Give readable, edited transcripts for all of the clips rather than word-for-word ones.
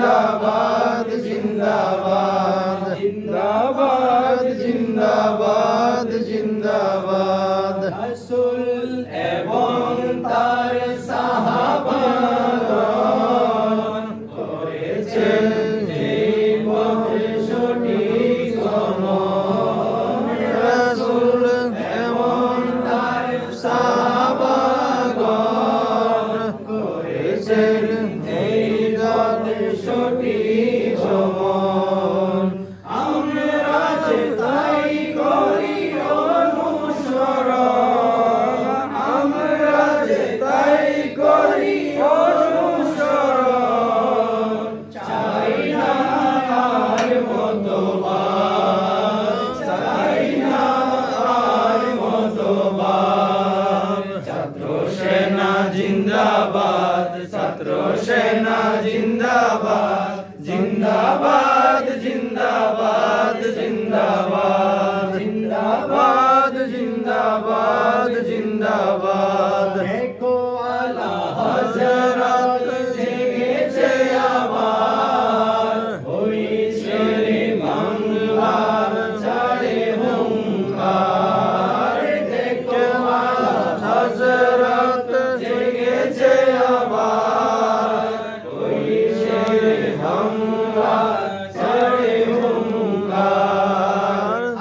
জিন্দাবাদ জিন্দাবাদ জিন্দাবাদ জিন্দাবাদ জিন্দাবাদ রাসূল এবং তার সাহাবাগণ করেছেন এই পথে সঠিক গমন রাসূল এবং তার সাহাবাগণ করেছেন এই পথে সঠিক গমন আমরা যে তাই করি অনুসরণ আমরা যে তাই করি অনুসরণ চাই না আর মতবাদ চাই না আর মতবাদ ছাত্র সেনা জিন্দাবাদ ছাত্র সেনা জিন্দাবাদ জিন্দাবাদ জিন্দাবাদ জিন্দাবাদ জিন্দাবাদ জিন্দাবাদ জিন্দাবাদ দেখো আলা হযরত জেগেছে আবার হইছে রে বাংলার ছাড়ে হুঙ্কার দেখো আলা হযরত জেগেছে আবার হইছে রে বাংলার ছাড়ে হুঙ্কার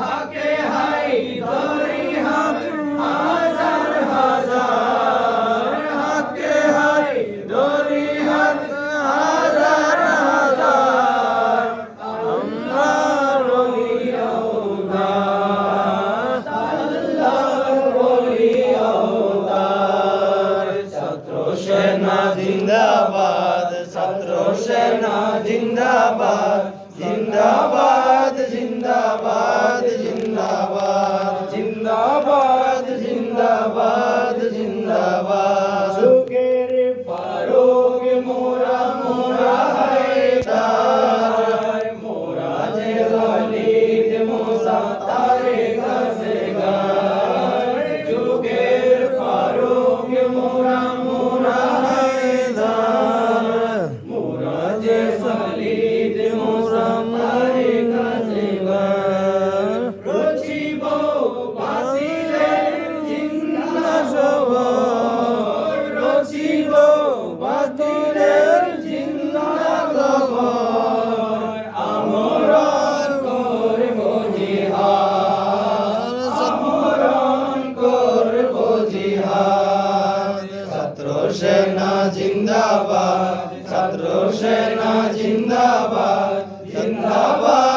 হাকে হাই দরি হাত হাজার হাজার হাকে হাই দরি হাত হাজার হাজার আমরা রইয়াও না আল্লাহর রইয়াও তার ছাত্র সেনা জিন্দাবাদ ছাত্র সেনা জিন্দাবাদ জিন্দাবাদ জিন্দাবাদ জিন্দাবাদ জিন্দাবাদ জিন্দাবাদ জিন্দাবাদ যুগের ফারুক মোরা মোরা হায়দার মোরা যে খালিদ মুসা তারে কাছে গায় যুগের ফারুক মোরা মোরা হায়দার মোরা যে খালিদ মুসা তারে কাছে গায় রচিব বাতিলের জিন্দা খবর রচিব বাতিলের জিন্দা খবর আমরণ করব জিহাদ আমরণ করব জিহাদ ছাত্র সেনা জিন্দাবাদ ছাত্র সেনা জিন্দাবাদ জিন্দাবাদ